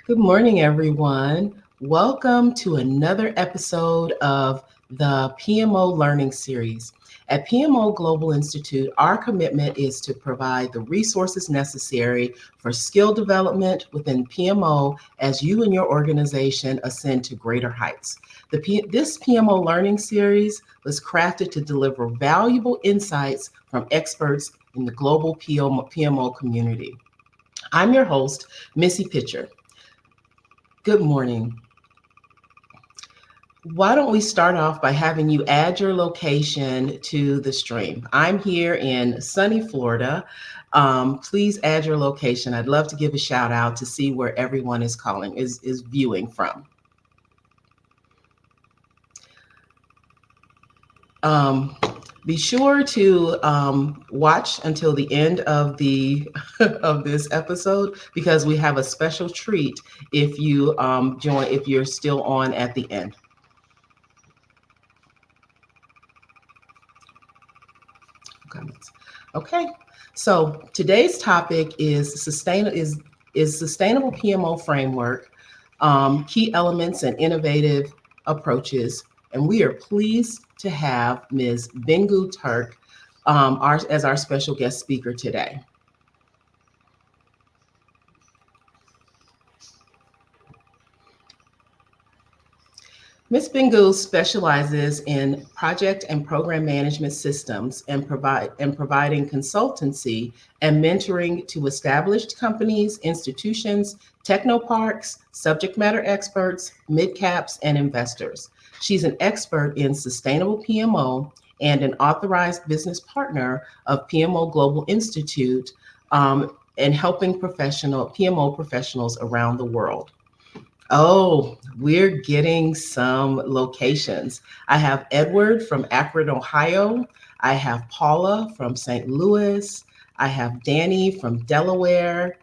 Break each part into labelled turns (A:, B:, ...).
A: Good morning, everyone. Welcome to another episode of the PMO Learning Series. At PMO Global Institute, our commitment is to provide the resources necessary for skill development within PMO as you and your organization ascend to greater heights. This PMO Learning Series was crafted to deliver valuable insights from experts in the global PMO community. I'm your host, Missy Pitcher. Good morning. Why don't we start off by having you add your location to the stream? I'm here in sunny Florida. Please add your location. I'd love to give a shout out to see where everyone is is viewing from. Um, be sure to watch until the end of the of this episode because we have a special treat if you join if you're still on at the end. Comments. Okay, so today's topic is sustainable PMO framework, key elements and innovative approaches, and we are pleased to have Ms. Bengu Turk as our special guest speaker today. Ms. Bengu specializes in project and program management systems and providing consultancy and mentoring to established companies, institutions, technoparks, subject matter experts, mid-caps, and investors. She's an expert in sustainable PMO and an authorized business partner of PMO Global Institute and helping PMO professionals around the world. Oh, we're getting some locations. I have Edward from Akron, Ohio. I have Paula from St. Louis. I have Danny from Delaware.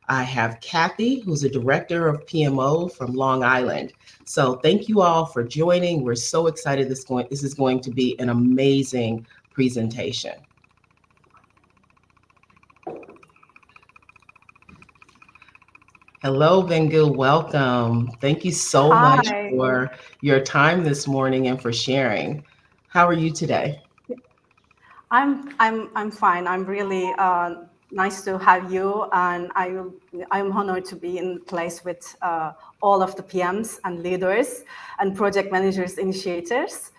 A: I have Kathy, who's a director of PMO from Long Island. So thank you all for joining. We're so excited this is going to be an amazing presentation. Hello, Bengu. Welcome. Thank you so much
B: Hi,
A: for your time this morning and for sharing. How are you today?
B: I'm fine. I'm really nice to have you, and I'm honored to be in place with all of the PMs and leaders and project managers, initiators.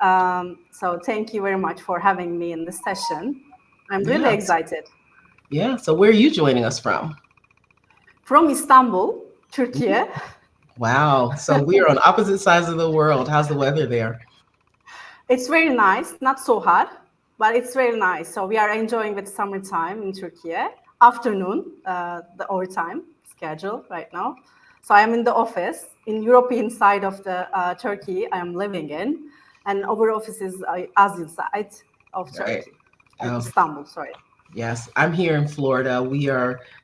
B: So thank you very much for having me in this session. I'm really
A: Yes.
B: excited.
A: Yeah. So where are you joining us from?
B: From Istanbul, Turkey.
A: Wow. So we are on opposite sides of the world. How's the weather there?
B: It's very nice, not so hot, but it's very nice. So we are enjoying with summertime in Turkey. Afternoon, the overtime schedule right now. So I am in the office in European side of the Turkey I am living in, and our office is Asian side of
A: Right.
B: Turkey,
A: Oh,
B: Istanbul. Sorry.
A: yes. I'm here in Florida.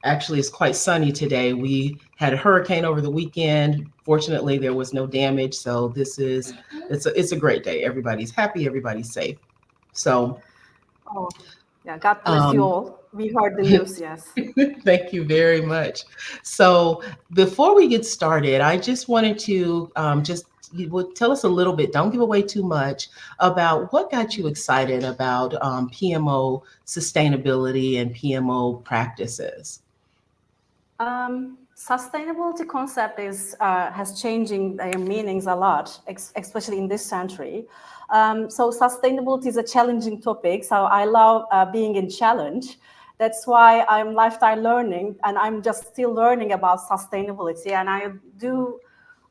A: It's quite sunny today. We had a hurricane over the weekend. Fortunately, there was no damage. So it's a great day. Everybody's happy. Everybody's safe. So,
B: Oh, yeah. God bless you
A: um,
B: all. We heard the news. Yes.
A: thank you very much. So, before we get started, I just wanted to just you would tell us a little bit. Don't give away too much about what got you excited about PMO sustainability and PMO practices.
B: Sustainability concept is has changing their meanings a lot, especially in this century. So sustainability is a challenging topic. So I love being in challenge. That's why I'm lifetime learning, and I'm just still learning about sustainability. And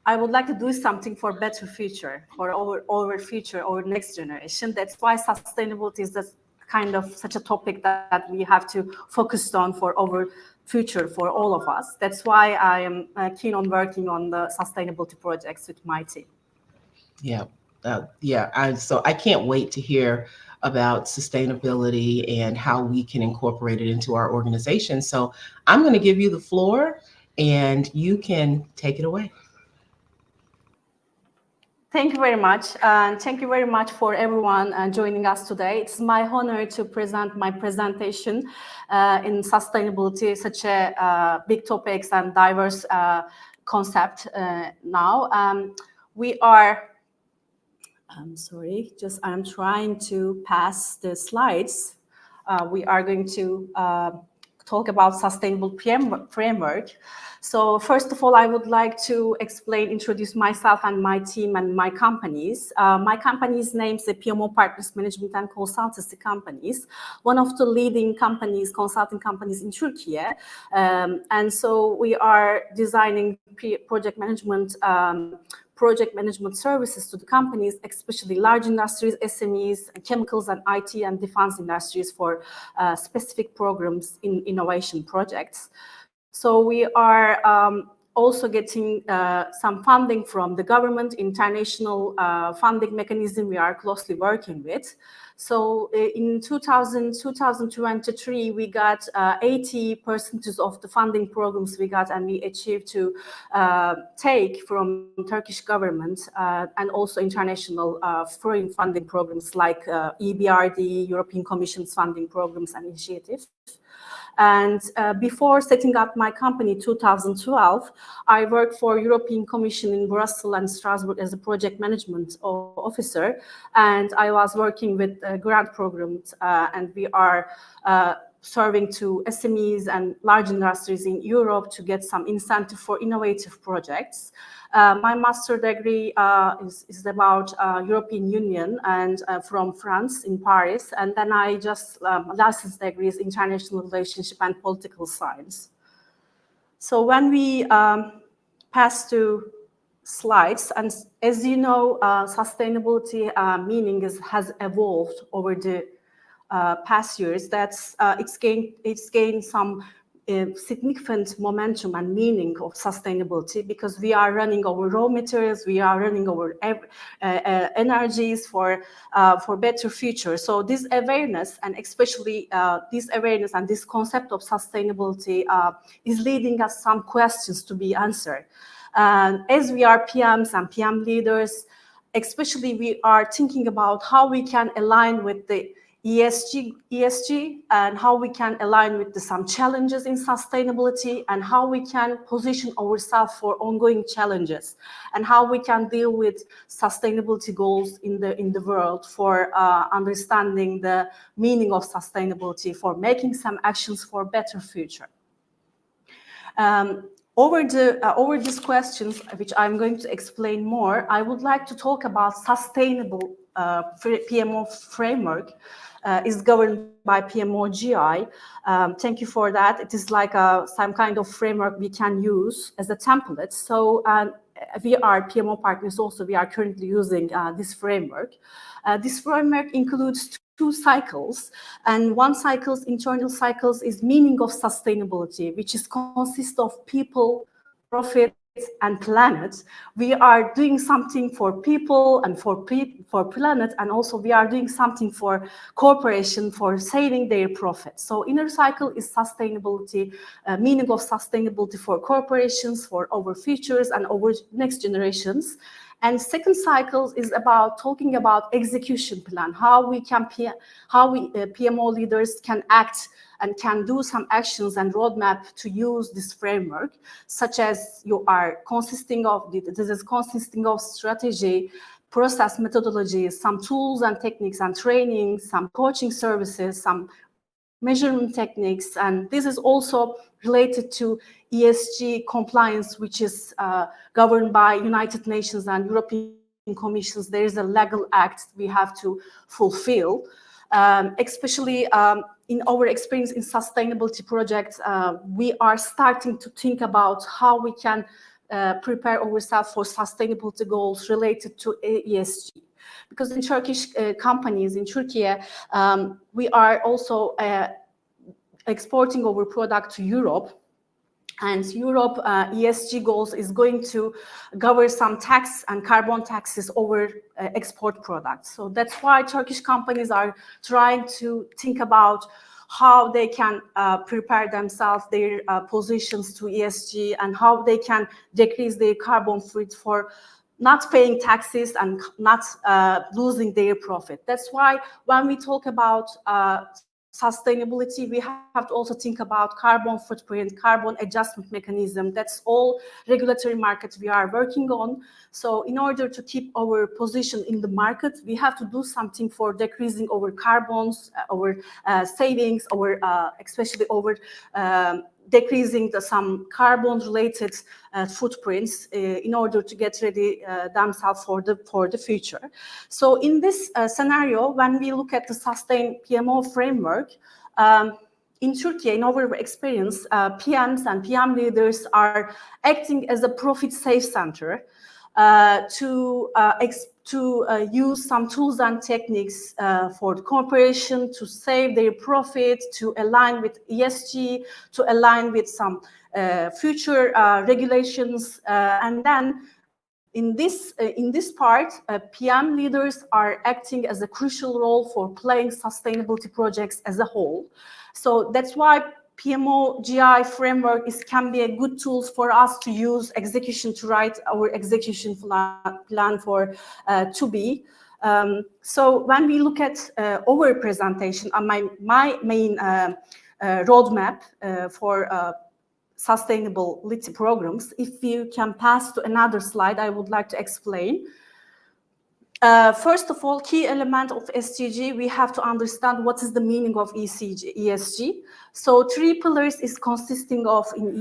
B: I would like to do something for better future, for our future, our next generation. That's why sustainability is the kind of such a topic that we have to focus on for our future for all of us. That's why I am keen on working on the sustainability projects with my team.
A: Yeah, yeah. I can't wait to hear about sustainability and how we can incorporate it into our organization. So I'm going to give you the floor, and you can take it away.
B: Thank you very much. And thank you very much for everyone joining us today. It's my honor to present my presentation in sustainability, such a big topics and diverse concept now. We are, I'm sorry, just I'm trying to pass the slides. We are going to talk about sustainable framework. So first of all, I would like to introduce myself and my team and my companies. My company's name is the PMO Partners Management and Consultancy Companies, one of the leading companies, consulting companies in Turkey. And so we are designing project management services to the companies, especially large industries, SMEs, chemicals and IT and defense industries for specific programs in innovation projects. So we are also getting some funding from the government, international funding mechanism we are closely working with. So in 2023, we got 80% of the funding programs we got, and we achieved to take from Turkish government and also international foreign funding programs like EBRD, European Commission's funding programs and initiatives. And before setting up my company in 2012, I worked for European Commission in Brussels and Strasbourg as a project management officer. And I was working with grant programs, and we are serving to SMEs and large industries in Europe to get some incentive for innovative projects. My master degree is about European Union and from France in Paris. And then I just license degree is international relationship and political science. So when we pass to slides, and as you know, sustainability meaning has evolved over the past years. It's gained some significant momentum and meaning of sustainability, because we are running our raw materials, we are running our energies for better future. So this awareness, and especially this awareness and this concept of sustainability is leading us some questions to be answered. As we are PMs and PM leaders, especially we are thinking about how we can align with the ESG and how we can align with some challenges in sustainability, and how we can position ourselves for ongoing challenges, and how we can deal with sustainability goals in the world, for understanding the meaning of sustainability, for making some actions for a better future. Over these questions, which I'm going to explain more, I would like to talk about sustainable PMO framework is governed by PMO GI. Thank you for that. It is like some kind of framework we can use as a template. So we are PMO partners also, we are currently using this framework. This framework includes two cycles, and one cycle's internal cycles is meaning of sustainability, which is consists of people, profit, and planet. We are doing something for people and for planet, and also we are doing something for corporation for saving their profits. So inner cycle is sustainability, meaning of sustainability for corporations, for our futures and our next generations. And second cycle is about talking about execution plan, how we PMO leaders can act and can do some actions and roadmap to use this framework, such as consisting of strategy, process methodologies, some tools and techniques and training, some coaching services, some measurement techniques, and this is also related to ESG compliance, which is governed by United Nations and European Commissions. There is a legal act we have to fulfill. Especially in our experience in sustainability projects, we are starting to think about how we can prepare ourselves for sustainability goals related to ESG. Because in Turkish companies in Turkey, we are also exporting our product to Europe. And Europe ESG goals is going to govern some tax and carbon taxes over export products. So that's why Turkish companies are trying to think about how they can prepare themselves, their positions to ESG, and how they can decrease their carbon footprint for not paying taxes and not losing their profit. That's why when we talk about sustainability, we have to also think about carbon footprint, carbon adjustment mechanism. That's all regulatory market we are working on. So in order to keep our position in the market, we have to do something for decreasing our carbons, our savings, our especially our decreasing some carbon-related footprints in order to get ready themselves for the future. So in this scenario, when we look at the Sustain PMO framework, in Turkey, in our experience, PMs and PM leaders are acting as a profit safe center to use some tools and techniques for the corporation to save their profit, to align with ESG, to align with some future regulations, and then in this part, PM leaders are acting as a crucial role for playing sustainability projects as a whole. So that's why PMO GI framework can be a good tool for us to use execution to write our execution plan for to be. So when we look at our presentation, my main roadmap for sustainability programs, if you can pass to another slide, I would like to explain. First of all, key element of SDG, we have to understand what is the meaning of ESG. So 3 pillars is consisting of in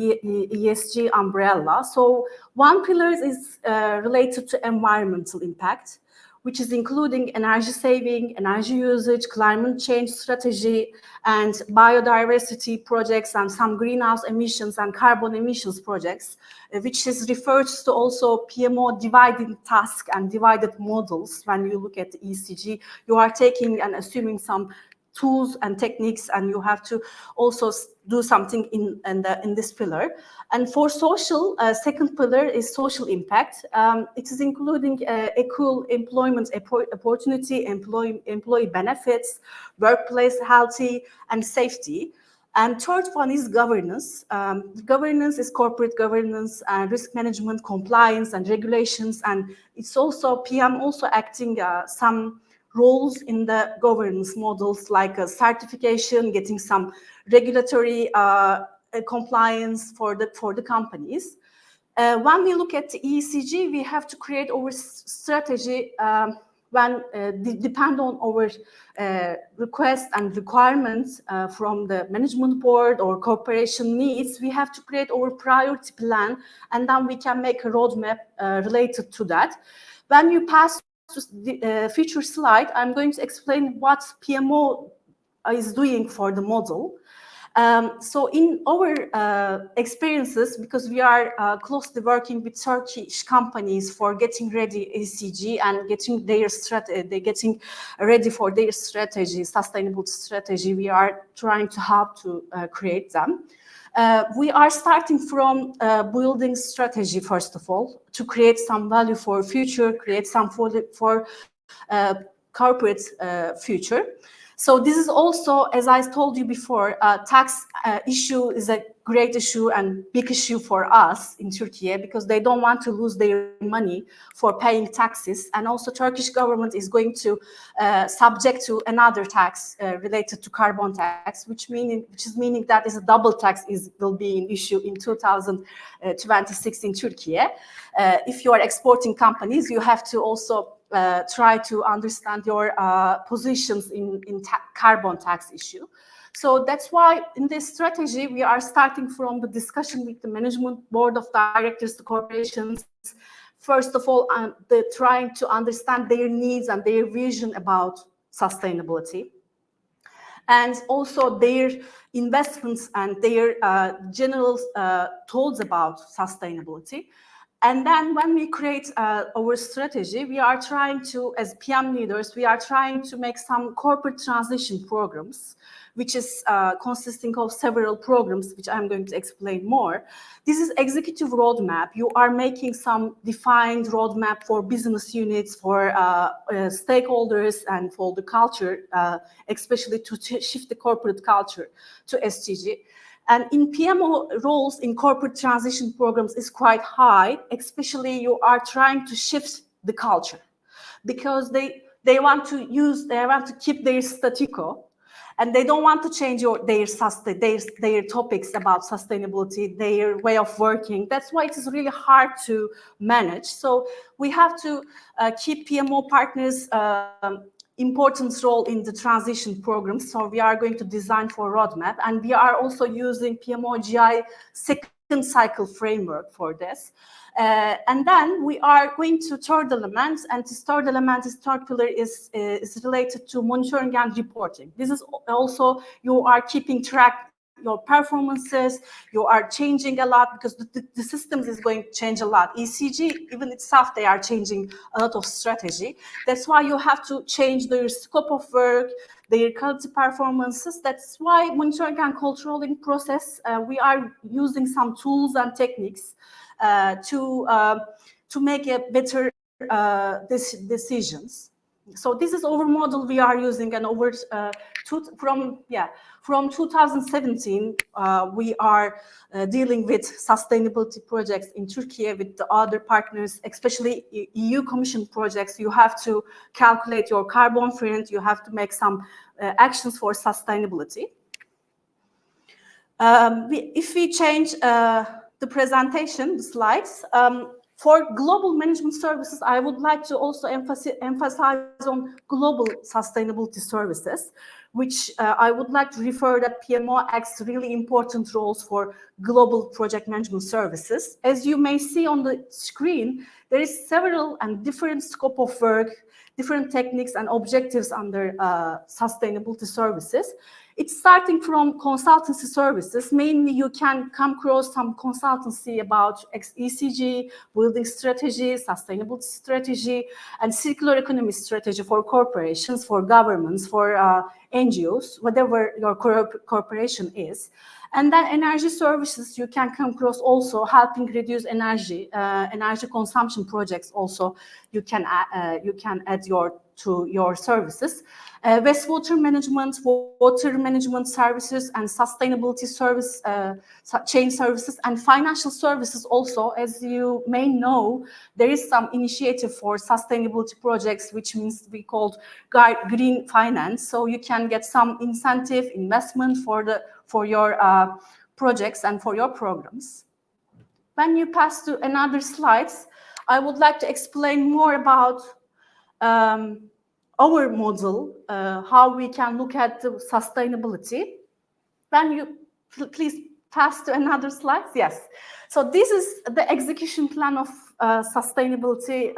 B: ESG umbrella. So one pillar is related to environmental impact, which is including energy saving, energy usage, climate change strategy, and biodiversity projects, and some greenhouse emissions and carbon emissions projects, which is referred to also PMO divided task and divided models. When you look at the ECG, you are taking and assuming some tools and techniques, and you have to also do something in this pillar. And for social, second pillar is social impact. It is including equal employment opportunity, employee benefits, workplace healthy and safety. And third one is governance. Governance is corporate governance and risk management, compliance and regulations. And it's also PM also acting some roles in the governance models, like certification, getting some regulatory compliance for the companies. When we look at the ECG, we have to create our strategy when depend on our requests and requirements from the management board or corporation needs. We have to create our priority plan, and then we can make a roadmap related to that. When you pass to the future slide, I'm going to explain what PMO is doing for the model. So in our experiences, because we are closely working with Turkish companies for getting ready ECG and getting their getting ready for their strategy, sustainable strategy, we are trying to help to create them. We are starting from building strategy, first of all, to create some value for future, create some for corporate future. So this is also, as I told you before, tax issue is a great issue and big issue for us in Turkey, because they don't want to lose their money for paying taxes. And also Turkish government is going to subject to another tax related to carbon tax, which is meaning that is a double tax will be an issue in 2026 in Turkey. If you are exporting companies, you have to also try to understand your positions in carbon tax issue. So that's why in this strategy, we are starting from the discussion with the management board of directors, the corporations. First of all, they're trying to understand their needs and their vision about sustainability, and also their investments and their general thoughts about sustainability. And then when we create our strategy, we are trying to, as PM leaders, we are trying to make some corporate transition programs, which is consisting of several programs, which I'm going to explain more. This is executive roadmap. You are making some defined roadmap for business units, for stakeholders, and for the culture, especially to shift the corporate culture to SDG. And in PMO roles in corporate transition programs is quite high, especially you are trying to shift the culture, because they want to keep their statu quo. and they don't want to change their topics about sustainability, their way of working. That's why it is really hard to manage. So we have to keep PMO partners important role in the transition program. So we are going to design for roadmap, and we are also using PMO GI second cycle framework for this. And then we are going to third element, and this third element, this third pillar is related to monitoring and reporting. This is also, you are keeping track your performances, you are changing a lot, because the systems is going to change a lot. ECG, even itself, they are changing a lot of strategy. That's why you have to change their scope of work, their quality performances. That's why monitoring and controlling process, we are using some tools and techniques to make a better decisions. So this is our model we are using, and from 2017 we are dealing with sustainability projects in Turkey with the other partners, especially EU Commission projects. You have to calculate your carbon footprint. You have to make some actions for sustainability. If we change the presentation, the slides. For global management services, I would like to also emphasize on global sustainability services, which I would like to refer that PMO acts really important roles for global project management services. As you may see on the screen, there is several and different scope of work, different techniques and objectives under sustainability services. It's starting from consultancy services. Mainly you can come across some consultancy about ECG, building strategy, sustainability strategy, and circular economy strategy for corporations, for governments, for NGOs, whatever your corporation is. And then energy services, you can come across also helping reduce energy consumption projects. Also, you can add to your services. Wastewater management, water management services, and sustainability service chain services, and financial services also. As you may know, there is some initiative for sustainability projects, which means we called green finance. So you can get some incentive investment for your projects and for your programs. When you pass to another slides, I would like to explain more about our model, how we can look at the sustainability. When you please pass to another slide. Yes. So this is the execution plan of sustainability.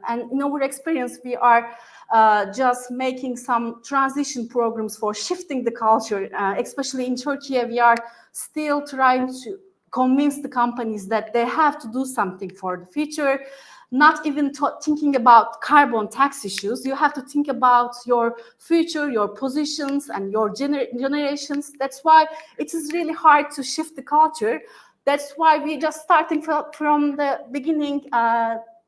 B: And in our experience, we are just making some transition programs for shifting the culture. Especially in Turkey, we are still trying to convince the companies that they have to do something for the future. Not even thinking about carbon tax issues. You have to think about your future, your positions, and your generations. That's why it is really hard to shift the culture. That's why we just starting from the beginning,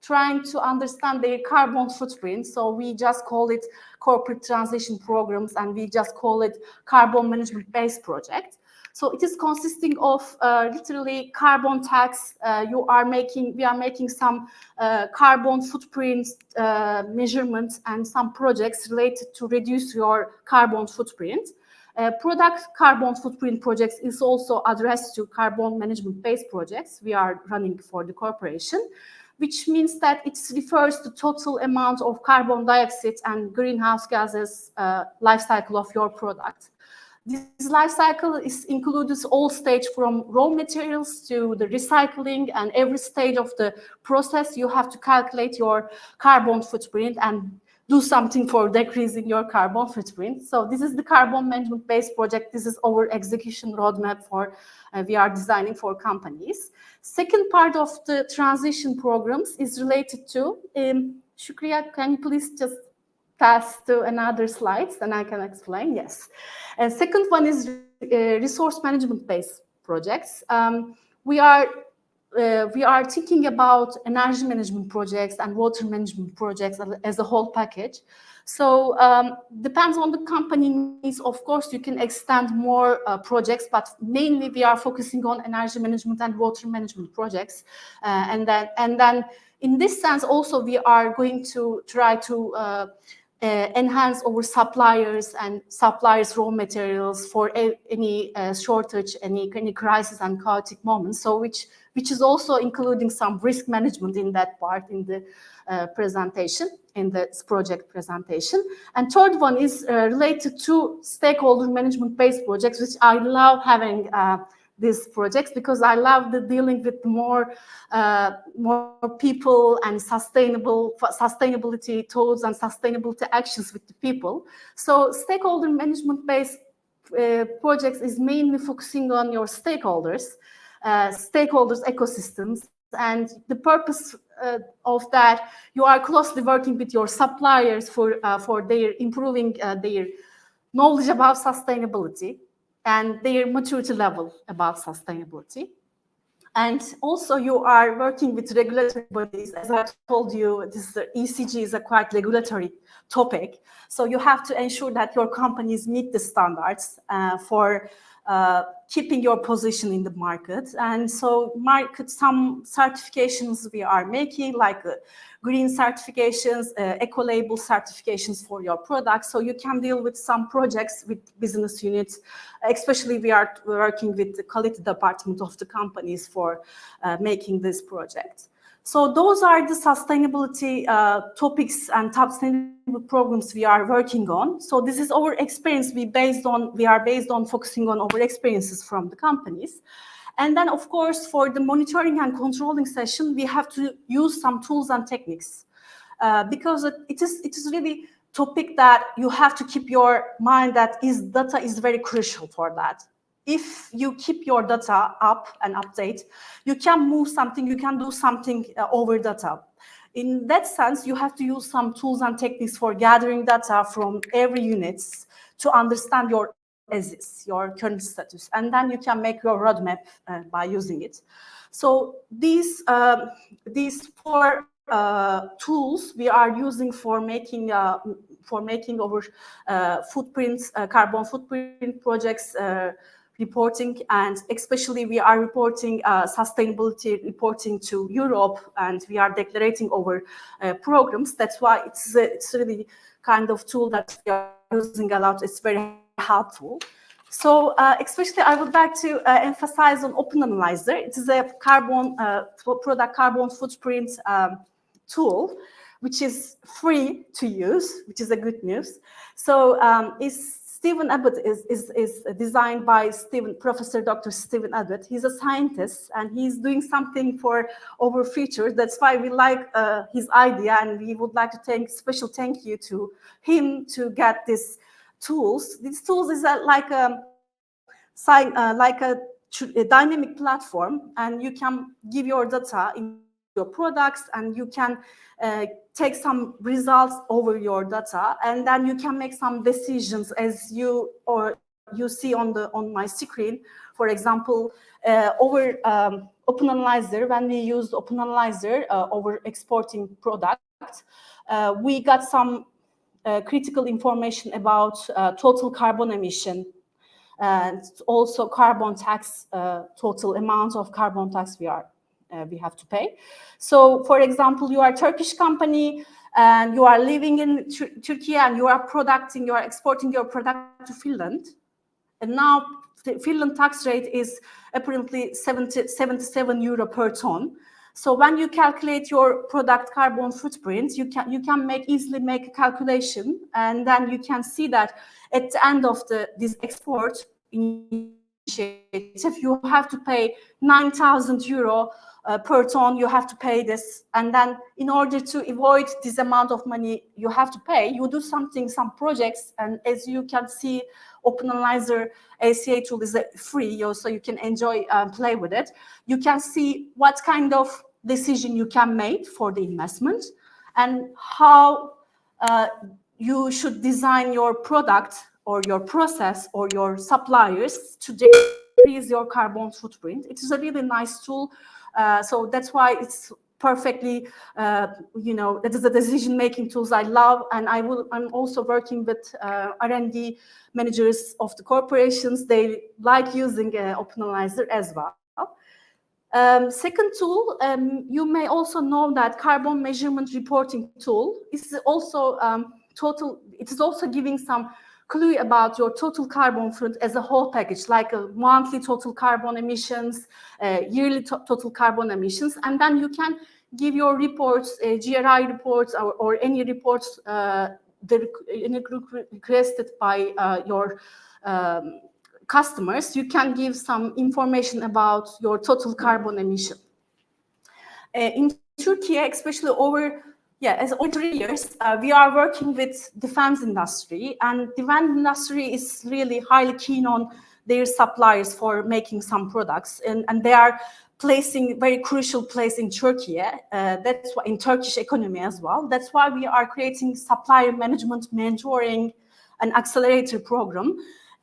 B: trying to understand their carbon footprint. So we just call it corporate transition programs, and we just call it carbon management-based project. So it is consisting of literally carbon tax. We are making some carbon footprint measurements and some projects related to reduce your carbon footprint. Product carbon footprint projects is also addressed to carbon management-based projects we are running for the corporation, which means that it refers to total amount of carbon dioxide and greenhouse gases life cycle of your product. This life cycle includes all stage from raw materials to the recycling, and every stage of the process you have to calculate your carbon footprint and do something for decreasing your carbon footprint. So this is the carbon management-based project. This is our execution roadmap for we are designing for companies. Second part of the transition programs is related to Shukriya, can you please just pass to another slides, and I can explain. Yes. And second one is resource management-based projects. We are thinking about energy management projects and water management projects as a whole package. So depends on the company needs. Of course, you can extend more projects, but mainly we are focusing on energy management and water management projects. And then in this sense, also we are going to try to enhance our suppliers and suppliers raw materials for any shortage, any crisis and chaotic moments. So which is also including some risk management in that part in the presentation, in this project presentation. And third one is related to stakeholder management based projects, which I love having these projects because I love dealing with more people and sustainability tools and sustainability actions with the people. So stakeholder management based projects is mainly focusing on your stakeholders ecosystems, and the purpose of that, you are closely working with your suppliers for their improving their knowledge about sustainability and their maturity level about sustainability. And also you are working with regulatory bodies. As I told you, this ECG is a quite regulatory topic. So you have to ensure that your companies meet the standards for keeping your position in the market. And so some certifications we are making, like green certifications, eco-label certifications for your products. So you can deal with some projects with business units, especially we are working with the quality department of the companies for making this project. So those are the sustainability topics and sustainable programs we are working on. So this is our experience. We are based on focusing on our experiences from the companies. And then, of course, for the monitoring and controlling session, we have to use some tools and techniques because it is really topic that you have to keep your mind that data is very crucial for that. If you keep your data up and update, you can move something, you can do something over data. In that sense, you have to use some tools and techniques for gathering data from every unit to understand your as your current status, and then you can make your roadmap by using it. So these four tools we are using for making our carbon footprint projects reporting, and especially we are reporting sustainability reporting to Europe, and we are declaring our programs. That's why it's really kind of tool that we are using a lot. It's very helpful. So especially I would like to emphasize on Open Analyzer. It is a product carbon footprint tool, which is free to use, which is a good news. So Stephen Abbott is designed by Professor Dr. Stephen Abbott. He's a scientist and he's doing something for our future. That's why we like his idea, and we would like to special thank you to him to get this tools. These tools is like a dynamic platform, and you can give your data in your products, and you can take some results over your data, and then you can make some decisions as you see on my screen. For example, over Open Analyzer, when we used Open Analyzer over exporting product, we got some critical information about total carbon emission, and also carbon tax, total amount of carbon tax we have to pay. So, for example, you are a Turkish company and you are living in Turkey, and you are exporting your product to Finland, and now the Finland tax rate is apparently 77 euro per ton. So when you calculate your product carbon footprint, you can easily make a calculation, and then you can see that at the end of this export initiative, you have to pay 9,000 euro per ton. You have to pay this, and then in order to avoid this amount of money you have to pay, you do some projects, and as you can see, Open Analyzer ACA tool is free, so you can enjoy play with it. You can see what kind of decision you can make for the investment, and how you should design your product or your process or your suppliers to decrease your carbon footprint. It is a really nice tool, so that's why it's perfectly, that is the decision-making tools I love, and I'm also working with R&D managers of the corporations. They like using Open Analyzer as well. Second tool, you may also know that carbon measurement reporting tool is also it is also giving some clue about your total carbon footprint as a whole package, like a monthly total carbon emissions, yearly total carbon emissions, and then you can give your reports, GRI reports, or any reports requested by your customers. You can give some information about your total carbon emission. In Turkey, especially over 3 years, we are working with defense industry, and defense industry is really highly keen on their suppliers for making some products, and they are placing very crucial place in Turkey. That's why in Turkish economy as well. That's why we are creating supplier management mentoring and accelerator program.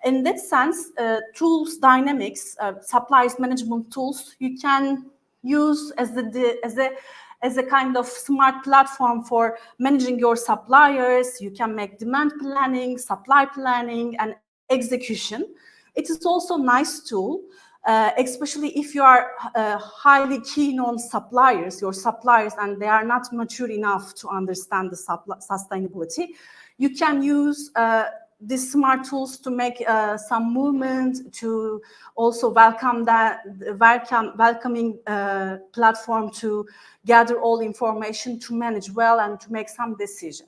B: In that sense, tools dynamics, suppliers management tools, you can use as a kind of smart platform for managing your suppliers. You can make demand planning, supply planning, and execution. It is also a nice tool, especially if you are highly keen on your suppliers, and they are not mature enough to understand the sustainability. You can use these smart tools to make some movement, to also welcoming platform to gather all information, to manage well, and to make some decision.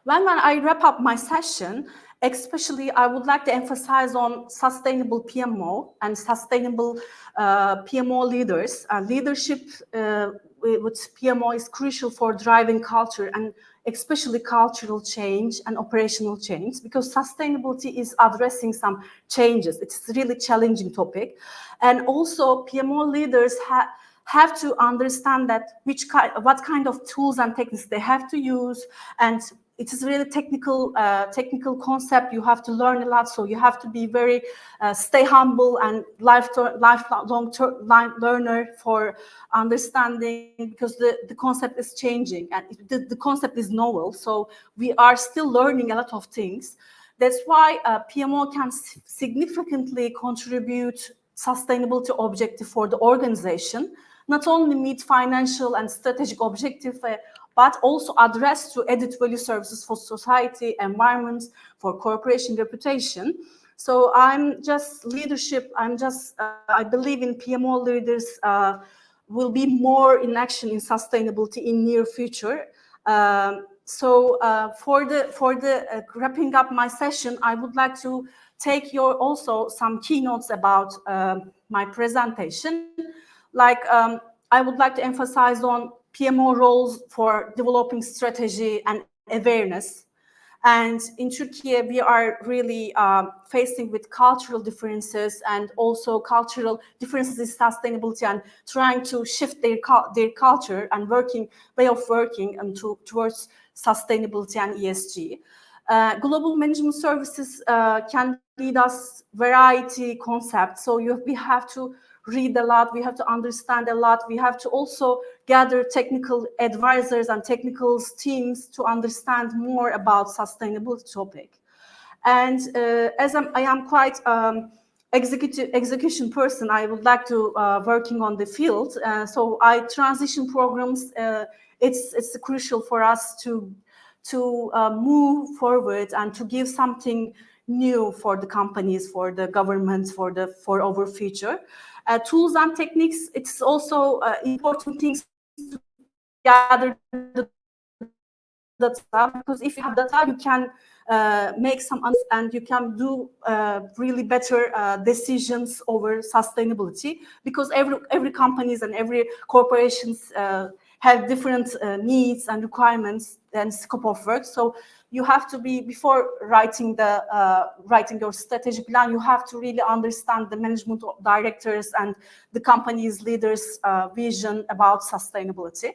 B: When I wrap up my session, especially I would like to emphasize on sustainable PMO and sustainable PMO leaders. Leadership with PMO is crucial for driving culture, and especially cultural change and operational change, because sustainability is addressing some changes. It's a really challenging topic. And also PMO leaders have to understand that what kind of tools and techniques they have to use, and it is really technical concept. You have to learn a lot, so you have to be very stay humble and lifelong learner for understanding, because the concept is changing and the concept is novel. So we are still learning a lot of things. That's why PMO can significantly contribute sustainability objective for the organization, not only meet financial and strategic objective, but also address to added value services for society, environment, for corporation reputation. So I believe in PMO leaders will be more in action in sustainability in near future. For the wrapping up my session, I would like to take also some keynotes about my presentation. Like I would like to emphasize on PMO roles for developing strategy and awareness. And in Turkey, we are really facing with cultural differences, and also cultural differences in sustainability, and trying to shift their culture and way of working and towards sustainability and ESG. Global management services can lead us variety concepts. So we have to read a lot, we have to understand a lot, we have to also gather technical advisors and technical teams to understand more about sustainability topic. And as I am quite execution person, I would like to working on the field. So I transition programs. It's crucial for us to move forward and to give something new for the companies, for the governments, for our future. Tools and techniques, it's also important things to gather the data, because if you have data, you can make some and you can do really better decisions over sustainability, because every companies and every corporations have different needs and requirements and scope of work. So you have to be, before writing your strategic plan, you have to really understand the management directors and the company's leaders' vision about sustainability.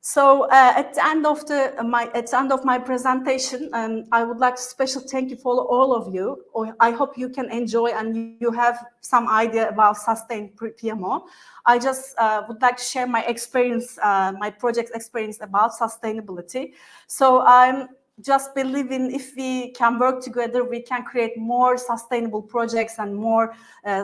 B: So at the end of my presentation, I would like to special thank you for all of you. I hope you can enjoy and you have some idea about sustained PMO. I just would like to share my experience, my project experience about sustainability. So just believe in if we can work together, we can create more sustainable projects and more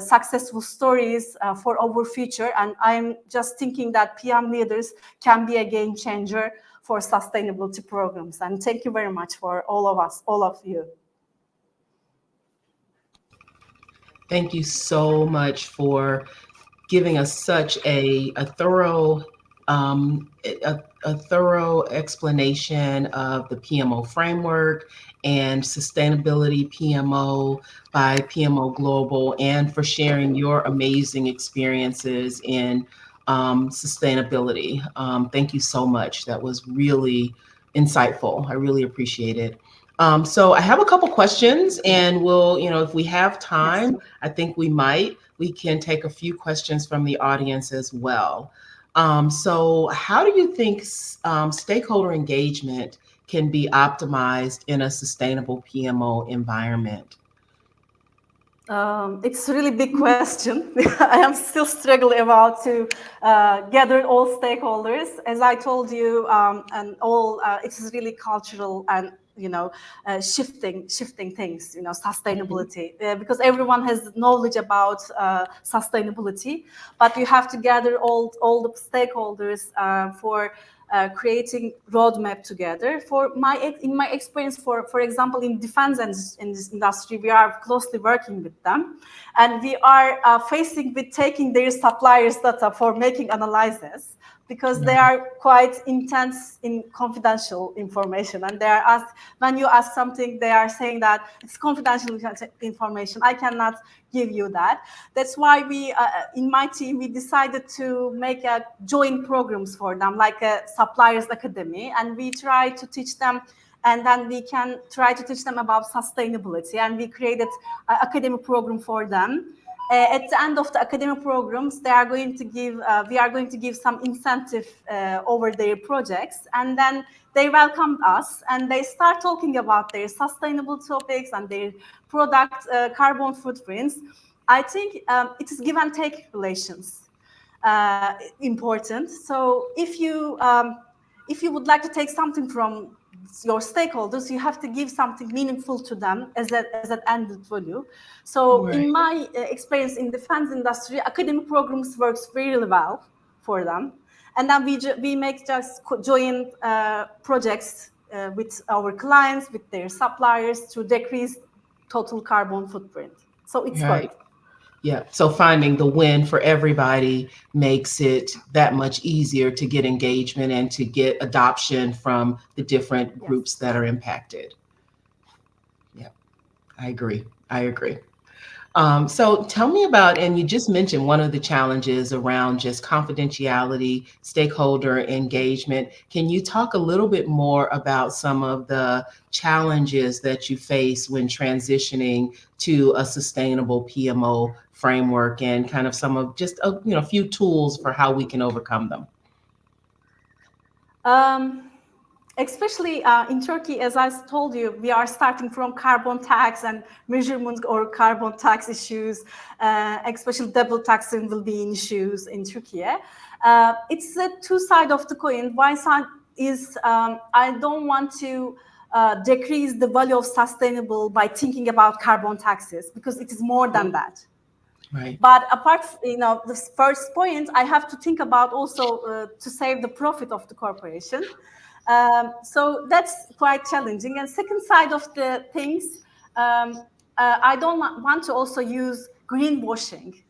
B: successful stories for our future. And I'm just thinking that PM leaders can be a game changer for sustainability programs. And thank you very much for all of us, all of you.
A: Thank you so much for giving us such a thorough a thorough explanation of the PMO framework and sustainability PMO by PMO Global, and for sharing your amazing experiences in sustainability. Thank you so much. That was really insightful. I really appreciate it. So I have a couple questions, and we'll, if we have time,
B: Yes.
A: I think we can take a few questions from the audience as well. So how do you think stakeholder engagement can be optimized in a sustainable PMO environment?
B: It's a really big question. I am still struggling about to gather all stakeholders. As I told you, and all it's really cultural and shifting things.
A: Mhm.
B: Sustainability because everyone has knowledge about sustainability, but you have to gather all the stakeholders for creating roadmap together. In my experience, for example, in defense and in this industry, we are closely working with them, and we are facing with taking their suppliers' data for making analysis, because they
A: Right.
B: are quite intense in confidential information, and they are asked, when you ask something, they are saying that it's confidential information, I cannot give you that. That's why we in my team we decided to make a joint programs for them, like a suppliers academy, and we try to teach them, and then we can try to teach them about sustainability, and we created an academic program for them. At the end of the academic programs, we are going to give some incentive over their projects, and then they welcomed us, and they start talking about their sustainable topics and their product carbon footprints. I think it is give and take relations important. So if you would like to take something from your stakeholders, you have to give something meaningful to them as an added value. So
A: Right.
B: in my experience in defense industry, academic programs works really well for them, and then we make just joint projects with our clients, with their suppliers, to decrease total carbon footprint. So it's
A: Right.
B: worked.
A: Yeah. So finding the win for everybody makes it that much easier to get engagement and to get adoption from the different
B: Yes.
A: groups that are impacted. Yeah, I agree. I agree. So tell me about, and you just mentioned one of the challenges around just confidentiality, stakeholder engagement. Can you talk a little bit more about some of the challenges that you face when transitioning to a sustainable PMO framework, and kind of some of just a few tools for how we can overcome them?
B: Um, Especially in Turkey, as I told you, we are starting from carbon tax and measurement or carbon tax issues. Especially double taxing will be in issues in Turkey. It's a two side of the coin. One side is I don't want to decrease the value of sustainable by thinking about carbon taxes, because it is more than that.
A: Right.
B: But apart, the first point, I have to think about also to save the profit of the corporation. So that's quite challenging. And second side of the things, I don't want to also use greenwashing.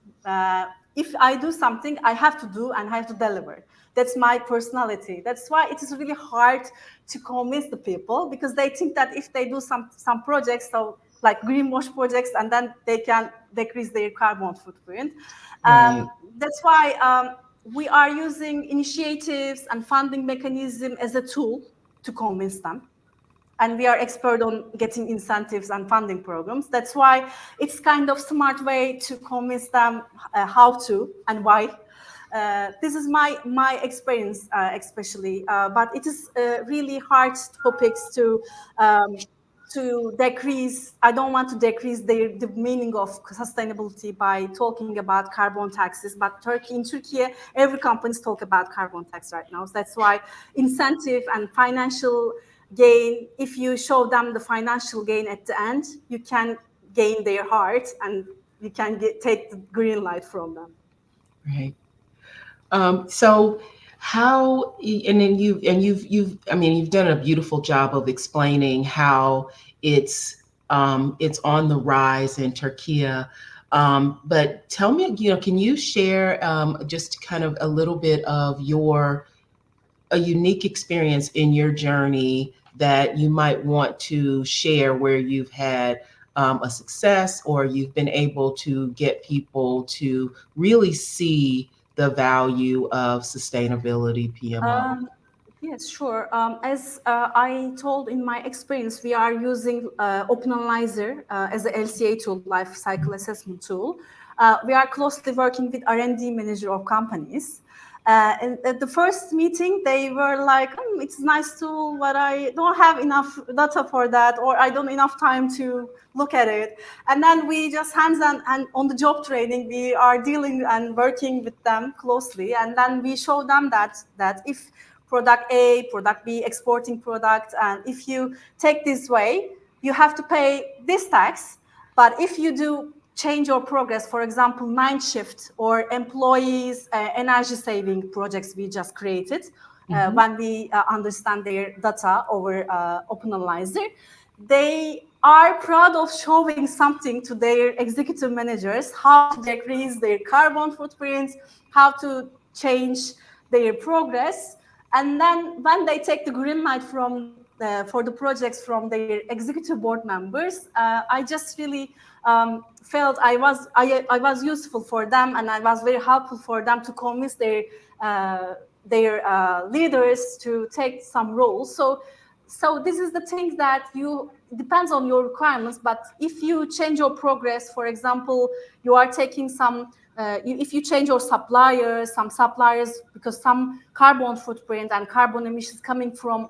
B: If I do something, I have to do and I have to deliver. That's my personality. That's why it is really hard to convince the people, because they think that if they do some projects, so like greenwash projects, and then they can decrease their carbon footprint.
A: Right.
B: That's why we are using initiatives and funding mechanism as a tool to convince them. And we are expert on getting incentives and funding programs. That's why it's kind of smart way to convince them how to and why. This is my experience, especially, but it is really hard topics to decrease. I don't want to decrease the meaning of sustainability by talking about carbon taxes. But in Turkey, every companies talk about carbon tax right now. So that's why incentive and financial gain, if you show them the financial gain at the end, you can gain their heart and you can take the green light from them.
A: Right. So how, and then I mean, you've done a beautiful job of explaining how it's on the rise in Turkey. But tell me, can you share just kind of a little bit of a unique experience in your journey that you might want to share where you've had a success or you've been able to get people to really see the value of sustainability PMO?
B: Um, yes, sure. As I told in my experience, we are using Open Analyzer as a LCA tool, life cycle assessment tool. We are closely working with R&D manager of companies. And at the first meeting, they were like, "It's a nice tool, but I don't have enough data for that, or I don't enough time to look at it." And then we just hands-on and on the job training, we are dealing and working with them closely. And then we show them that if product A, product B, exporting product, and if you take this way, you have to pay this tax. But if you do change your progress, for example, night shift or employees energy saving projects we just created,
A: Hmm.
B: when we understand their data over Open Analyzer, they are proud of showing something to their executive managers, how to decrease their carbon footprints, how to change their progress. And then when they take the green light from for the projects from their executive board members, I just really felt I was useful for them, and I was very helpful for them to convince their leaders to take some roles. So this is the thing that you depends on your requirements. But if you change your progress, for example, you are taking some if you change your suppliers, some suppliers, because some carbon footprint and carbon emissions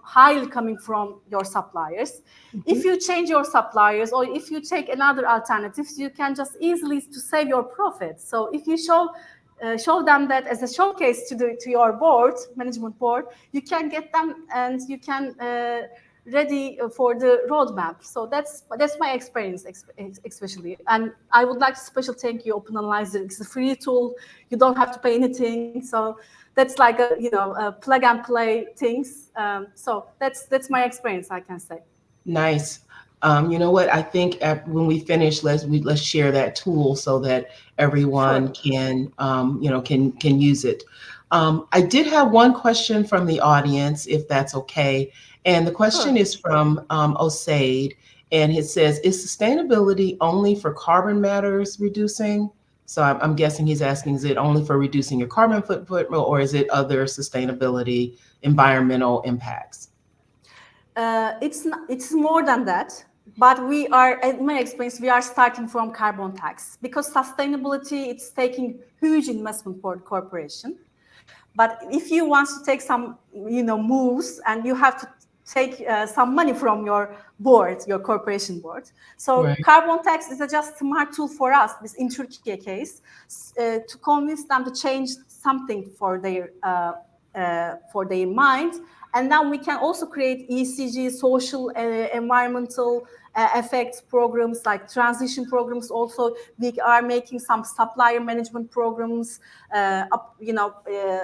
B: highly coming from your suppliers. If you change your suppliers, or if you take another alternatives, you can just easily to save your profit. So if you show them that as a showcase to your board, management board, you can get them and you can ready for the roadmap. So that's my experience, especially. And I would like to special thank you, Open Analyzer. It's a free tool. You don't have to pay anything. So that's like a plug and play things. So that's my experience, I can say.
A: Nice. You know what? I think when we finish, let's share that tool so that
B: Sure,
A: everyone can can use it. I did have one question from the audience, if that's okay, and the question
B: sure.
A: is from Osaid, and it says, "Is sustainability only for carbon matters reducing?" So I'm guessing he's asking, is it only for reducing your carbon footprint, or is it other sustainability environmental impacts?
B: It's more than that. But we are, in my experience, we are starting from carbon tax because sustainability it's taking huge investment for the corporation. But if you want to take some, moves, and you have to take some money from your board, your corporation board. So
A: Right.
B: carbon tax is a just smart tool for us, this in Turkey case, to convince them to change something for their mind. And then we can also create ECG, social, environmental effects programs like transition programs. Also, we are making some supplier management programs,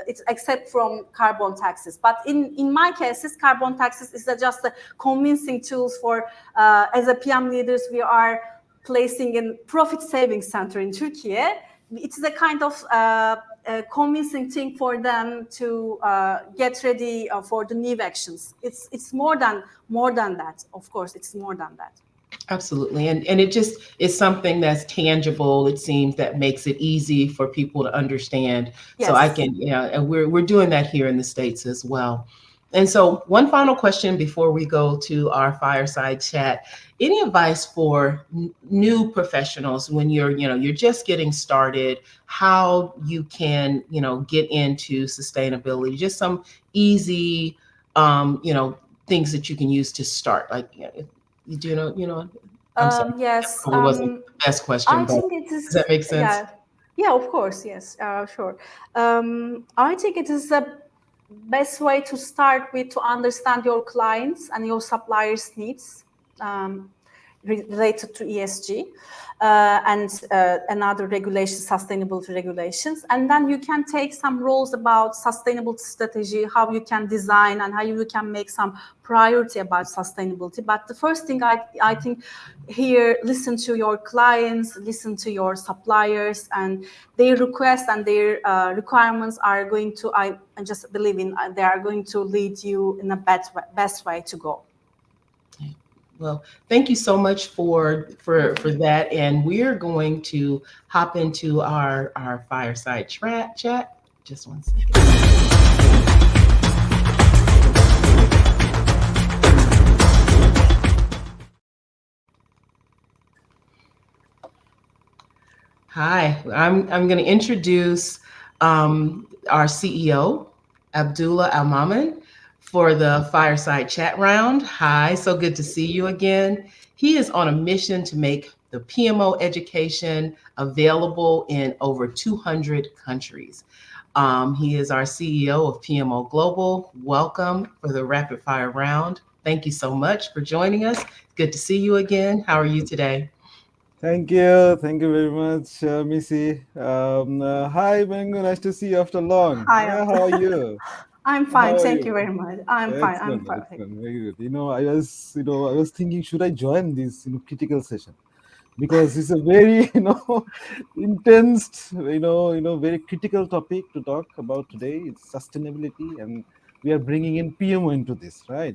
B: it's except from carbon taxes. But in my cases, carbon taxes is just a convincing tools for, as a PM leaders, we are placing in profit savings center in Turkey. It's a kind of convincing thing for them to get ready for the new actions. It's more than that. Of course, it's more than that.
A: Absolutely. And it just is something that's tangible, it seems, that makes it easy for people to understand. So I
B: Yes,
A: can, yeah, and we're doing that here in the States as well. And so one final question before we go to our fireside chat. Any advice for new professionals when you're just getting started, how you can, get into sustainability, just some easy, things that you can use to start. Like, I'm sorry, that
B: yes.
A: probably wasn't the best question,
B: I
A: but
B: think it
A: does that
B: is.
A: make sense?
B: Yeah, yeah. Of course, yes. Sure. I think it is a best way to start with to understand your clients and your suppliers' needs related to ESG and another regulations, sustainability regulations. And then you can take some roles about sustainability strategy, how you can design and how you can make some priority about sustainability. But the first thing I think here, listen to your clients, listen to your suppliers, and their requests and their requirements are going to, I just believe in, they are going to lead you in the best way to go.
A: Well, thank you so much for that, and we're going to hop into our fireside chat. Just one second. Hi, I'm going to introduce our CEO, Abdullah Almaman, for the fireside chat round. Hi, so good to see you again. He is on a mission to make the PMO education available in over 200 countries. He is our CEO of PMO Global. Welcome for the rapid fire round. Thank you so much for joining us. Good to see you again. How are you today?
C: Thank you. Thank you very much, Missy. Hi, Bengu. Nice to see you after long.
B: Hi,
C: Yeah, how are you?
B: I'm fine.
C: How are
B: Thank you
C: you?
B: very much. I'm fine. I'm
C: Excellent,
B: fine.
C: excellent. Very good. I was thinking, should I join this, critical session? Because it's a very, intense, very critical topic to talk about today. It's sustainability, and we are bringing in PMO into this, right?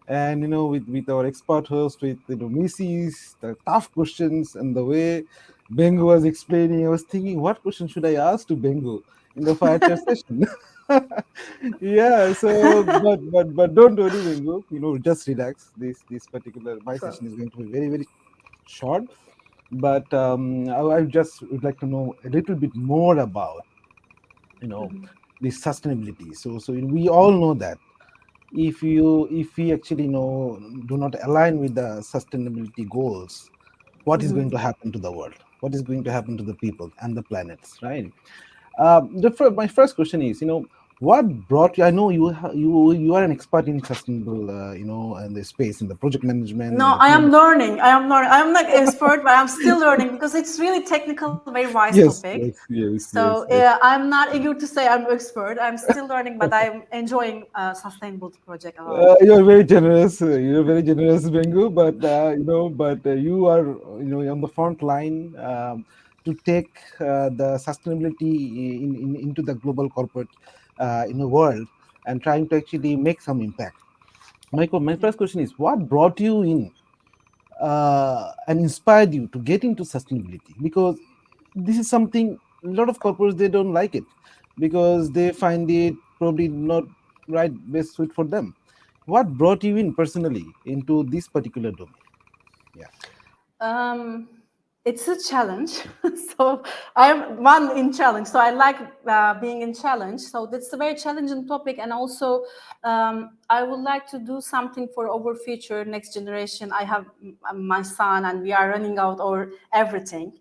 C: And with our expert host, with Missy's the tough questions and the way Bengu was explaining, I was thinking, what question should I ask to Bengu in the fire chat session? Yeah, so but don't worry, Bengu. Just relax. This particular my
B: Sure.
C: session is going to be very very short, but I just would like to know a little bit more about you know the sustainability. So we all know that if we actually do not align with the sustainability goals, what is going to happen to the world? What is going to happen to the people and the planets, right? My first question is, what brought you? I know you are an expert in sustainable, in the space, in the project management, in
B: No,
C: the
B: I am
C: PMO.
B: learning. I am learning. I'm not expert, but I'm still learning because it's really technical, very wise
C: Yes,
B: topic.
C: yes, yes,
B: So
C: yes, yes.
B: I'm not eager to say I'm expert. I'm still learning, but I'm enjoying sustainability project a lot.
C: You're very generous. You're very generous, Bengu. But you are, on the front line to take the sustainability into the global corporate, world, and trying to actually make some impact. My first question is, what brought you in and inspired you to get into sustainability? Because this is something a lot of corporates they don't like it because they find it probably not right best suit for them. What brought you in personally into this particular domain? Yeah.
B: Um, it's a challenge. So I'm one in challenge. So I like being in challenge. So that's a very challenging topic. And also, I would like to do something for our future, next generation. I have my son, and we are running out or everything.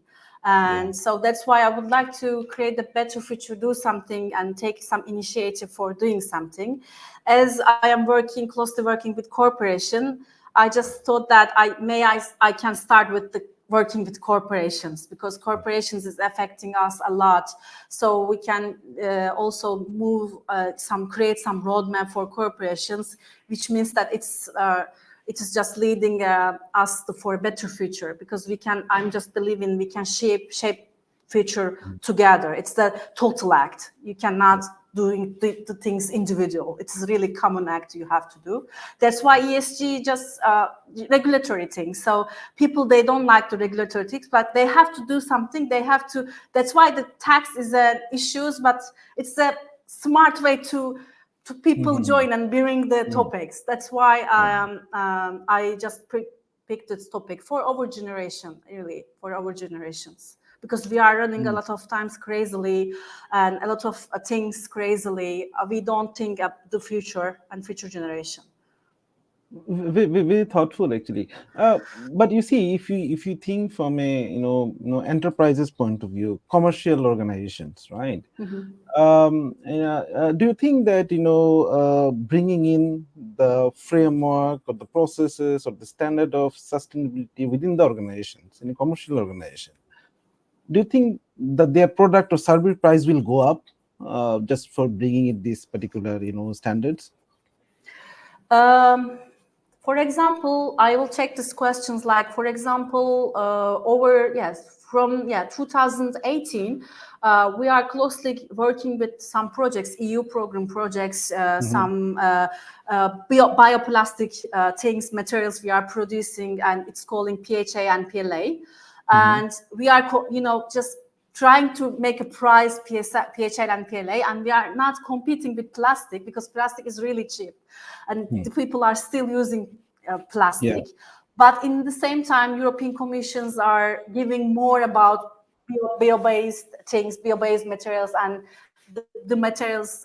C: Yeah.
B: And so that's why I would like to create a better future, do something and take some initiative for doing something. As I am closely working with corporation, I just thought that I can start with the working with corporations because corporations is affecting us a lot. So we can also create some roadmap for corporations, which means that it is just leading us for a better future because I'm just believing we can shape future together. It's the total act. You cannot doing the things individual. It's really common act you have to do. That's why ESG just regulatory things. So people, they don't like the regulatory things, but they have to do something. They have to. That's why the tax is an issue, but it's a smart way to people
C: Mhm.
B: join and bring the
C: Mm.
B: topics. That's why
C: Yeah.
B: I just picked this topic for our generation, really for our generations, because we are running a
C: Mm.
B: lot of times crazily and a lot of things crazily. We don't think of the future and future generation.
C: Very thoughtful, actually. But you see, if you think from a enterprises point of view, commercial organizations, right?
B: Mhm.
C: Do you think that bringing in the framework or the processes or the standard of sustainability within the organizations in a commercial organization, do you think that their product or service price will go up just for bringing in these particular standards?
B: Um, for example, I will take these questions like, for example, over, yes, from, 2018, we are closely working with some projects, EU program projects,
C: Hmm.
B: some bioplastic things, materials we are producing, and it's calling PHA and PLA.
C: Hmm.
B: And we are, just trying to make a price PHA and PLA, and we are not competing with plastic because plastic is really cheap, and the people are still using
C: Yeah.
B: plastic. But in the same time, European Commissions are giving more about bio-based things, bio-based materials, and the materials,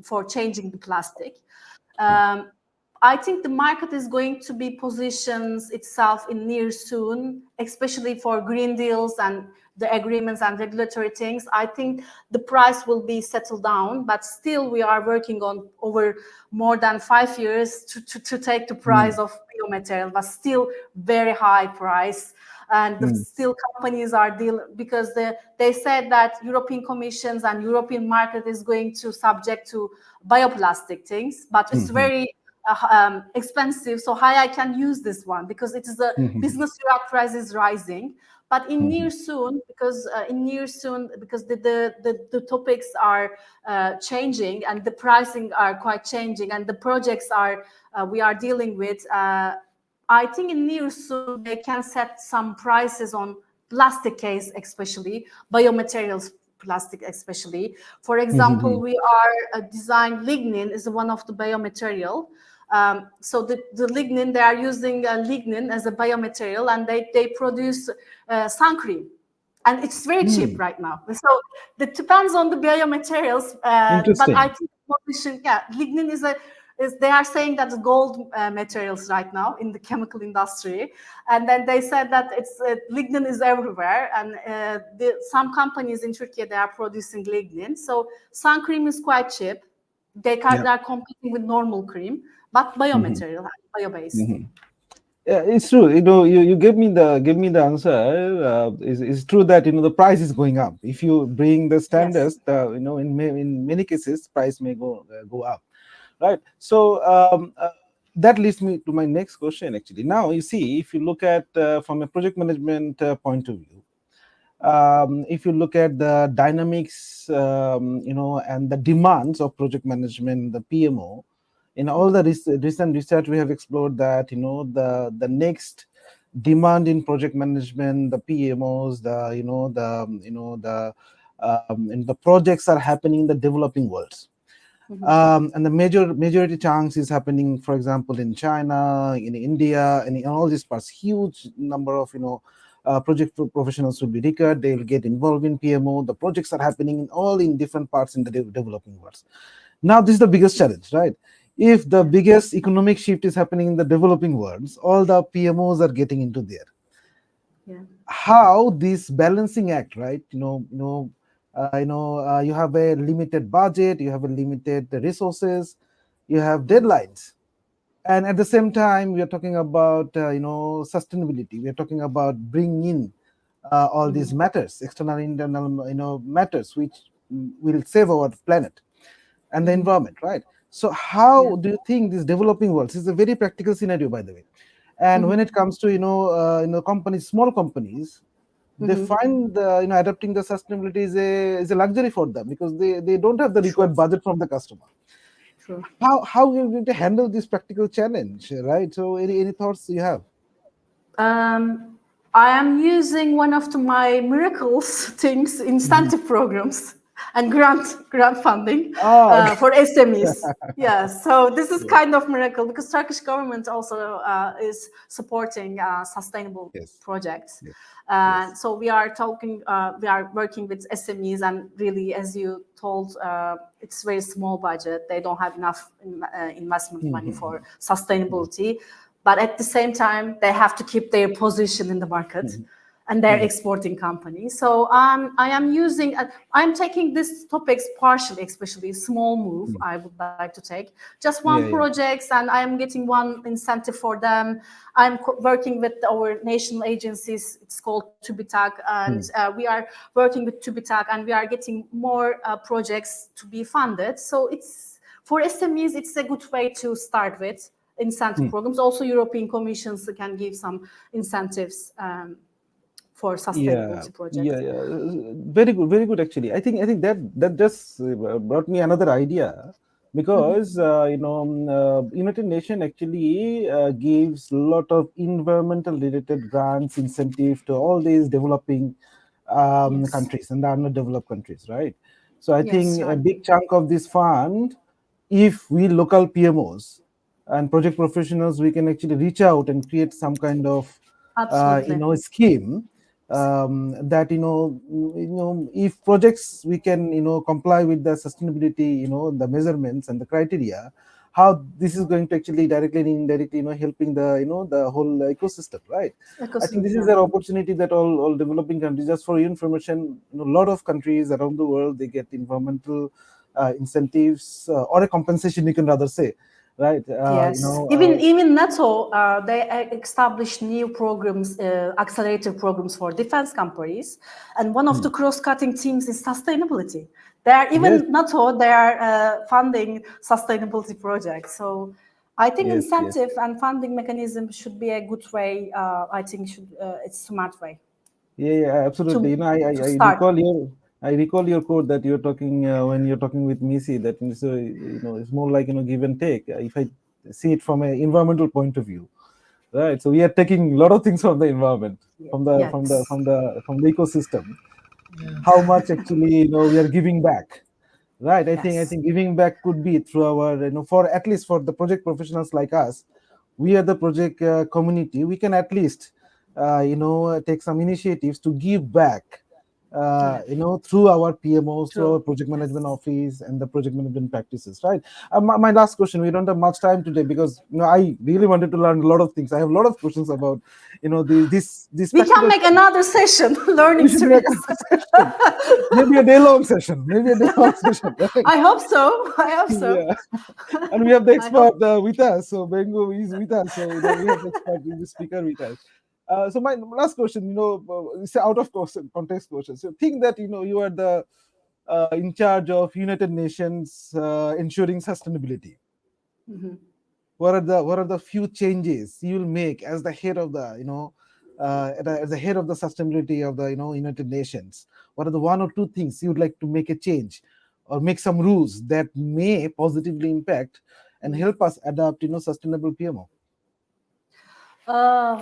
B: for changing the plastic. Um, I think the market is going to be positions itself in near soon, especially for green deals and the agreements and regulatory things. I think the price will be settled down, but still we are working on over more than 5 years to take the price
C: Mm.
B: of biomaterial, but still very high price. And
C: Mm.
B: still companies are because they said that European Commissions and European market is going to subject to bioplastic things, but it's
C: Mhm.
B: very expensive. So how I can use this one, because it is a
C: Mhm.
B: business price is rising. But in
C: Mhm.
B: near soon, because the topics are changing, and the pricing are quite changing, and the projects are we are dealing with. I think in near soon they can set some prices on plastic case, especially biomaterials, plastic especially. For example,
C: Mhm.
B: we are design lignin is one of the biomaterial. So the lignin, they are using lignin as a biomaterial, and they produce sun cream, and it's very cheap
C: Mm.
B: right now. So it depends on the biomaterials, but I
C: Interesting.
B: think position, lignin is they are saying that gold materials right now in the chemical industry, and then they said that it's lignin is everywhere, and some companies in Turkey, they are producing lignin. So sun cream is quite cheap.
C: Yeah.
B: They are competing with normal cream, but
C: Mhm.
B: biomaterial, bio-based.
C: Mhm. Yeah, it's true. You give me the answer. It's true that the price is going up. If you bring the
B: Yes.
C: standards, in many cases, price may go up, right? So that leads me to my next question. Actually, now you see, if you look at from a project management point of view, if you look at the dynamics, and the demands of project management, the PMO, in all the recent research we have explored that the next demand in project management, the PMOs, and the projects are happening in the developing worlds. And the majority chunks is happening, for example, in China, in India, and in all these parts. Huge number of project professionals will be required. They will get involved in PMO. The projects are happening all in different parts in the developing world. Now, this is the biggest challenge, right? If the
B: Yeah.
C: biggest economic shift is happening in the developing worlds, all the PMOs are getting into there.
B: Yeah.
C: How this balancing act, right? You have a limited budget, you have a limited resources, you have deadlines, and at the same time we are talking about sustainability. We are talking about bringing in all these matters, external internal matters, which will save our planet and the environment, right? So
B: Yeah.
C: how do you think this developing world, this is a very practical scenario, by the way, and when it comes to companies, small companies, they find adapting the sustainability is a luxury for them, because they don't have the
B: True.
C: required budget from the customer.
B: True.
C: How you're going to handle this practical challenge, right? So any thoughts you have?
B: I am using one of my miracles things,
C: Mhm.
B: incentive programs. and grant funding
C: Oh, okay.
B: for SMEs. Yes, so this is
C: Yes,
B: kind of miracle because Turkish government also is supporting sustainable
C: yes,
B: projects.
C: yes,
B: And
C: yes.
B: so we are talking, we are working with SMEs, and really, as you told, it's very small budget. They don't have enough investment money for sustainability, but at the same time, they have to keep their position in the market, and they're exporting companies. So I am using, I'm taking these topics partially, especially small move. I would like to take just one
C: Yeah, yeah.
B: projects, and I am getting one incentive for them. I'm working with our national agencies. It's called Tubitak, and we are working with Tubitak, and we are getting more projects to be funded. So it's for SMEs, it's a good way to start with incentive programs. Also, European Commissions can give some incentives for
C: Yeah,
B: sustainability
C: yeah,
B: projects.
C: yeah. Very good. Actually, I think that just brought me another idea because United Nations actually gives a lot of environmental related grants, incentive to all these developing
B: Yes,
C: countries and the underdeveloped countries, right? So I
B: yes,
C: think a
B: right.
C: big chunk of this fund, if we local PMOs and project professionals, we can actually reach out and create some kind of
B: Absolutely.
C: scheme that if projects we can comply with the sustainability, the measurements and the criteria, how this is going to actually directly and indirectly helping the the whole ecosystem, right? I think
B: Ecosystem,
C: this is
B: yeah.
C: an opportunity that all developing countries, just for your information, a lot of countries around the world, they get environmental incentives or a compensation, you can rather say, right?
B: Yes, even NATO, they established new programs, accelerator programs for defense companies, and one of the cross-cutting themes is sustainability. They are
C: Yes,
B: even NATO, they are funding sustainability projects. So I think
C: yes, yes.
B: incentive and funding mechanism should be a good way. I think should it's smart way
C: Yeah, yeah, absolutely.
B: to
C: I
B: to start.
C: I recall your quote that you're talking when you're talking with Missy, that it's, it's more like give and take. If I see it from an environmental point of view, right? So we are taking a lot of things from the environment,
B: Yes,
C: from the ecosystem. How
A: Yes.
C: much actually we are giving back, right? I think
B: yes,
C: giving back could be through our for at least for the project professionals like us, we are the project community, we can at least take some initiatives to give back
B: yeah,
C: through our PMOs, through our
B: true.
C: project management
B: Yes.
C: office and the project management practices, right? My last question, we don't have much time today because I really wanted to learn a lot of things. I have a lot of questions about this
B: We can
C: particular
B: make
C: topic.
B: another session,
C: We
B: learning
C: should make
B: series.
C: a session, maybe a day long session, maybe a day long session, right?
B: I hope so. I hope so.
C: Yeah, and we have the
B: I hope.
C: expert with us. So Bengu is with us. So we have the expert, the speaker with us. So my last question, it's an out of context question. So think that you are the in charge of United Nations ensuring sustainability. What are the few changes you will make as the head of the as the head of the sustainability of the United Nations? What are the one or two things you would like to make a change or make some rules that may positively impact and help us adopt sustainable PMO?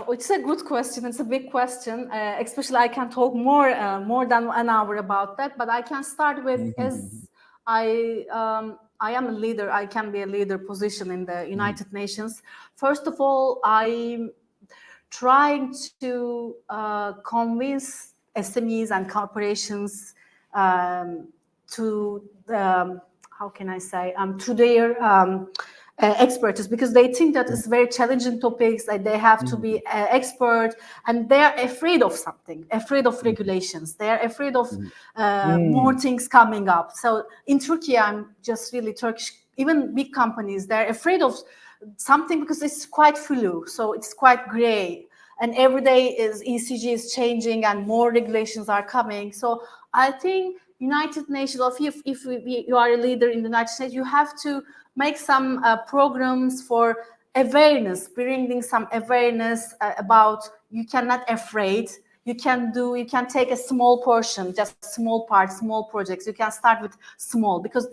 B: It's a good question. It's a big question. Especially, I can talk more than an hour about that. But I can start with as I am a leader. I can be a leader position in the United Nations. First of all, I'm trying to convince SMEs and corporations to how can I say to their expertise, because they think that it's very challenging topics, that they have to be expert, and they are afraid of something, afraid of regulations, they are afraid of more things coming up. So in Turkey, I'm just really Turkish, even big companies, they're afraid of something because it's quite flu, so it's quite gray, and every day is ECG is changing and more regulations are coming. So I think United Nations, or if you are a leader in the United States, you have to make some programs for awareness, bringing some awareness about you cannot afraid. You can take a small portion, just small parts, small projects. You can start with small, because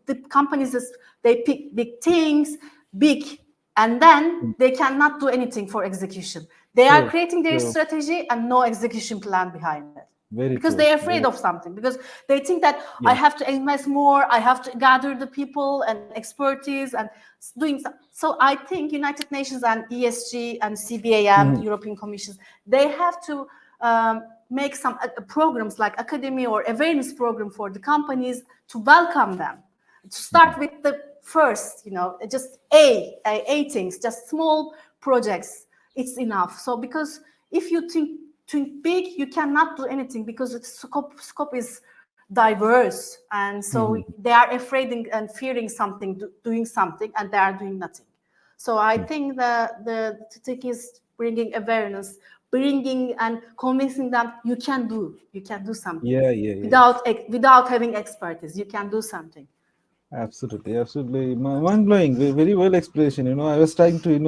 B: the companies they pick big things, big, and then they cannot do anything for execution. They are
C: True,
B: creating their
C: true.
B: strategy and no execution plan behind it.
C: Very
B: because
C: true.
B: they're afraid of something, because they think that I have to invest more, I have to gather the people and expertise and doing so. I think United Nations and ESG and CBAM, European Commission, they have to make some programs like academy or awareness program for the companies to welcome them, to start with the first, just A things, just small projects. It's enough. So because if you think big, you cannot do anything, because its scope is diverse, and so they are afraid and fearing something, doing something, and they are doing nothing. So I think the trick is bringing awareness, bringing and convincing them you can do something. Without having expertise, you can do something.
C: Absolutely, mind blowing. Very well explanation. I was trying to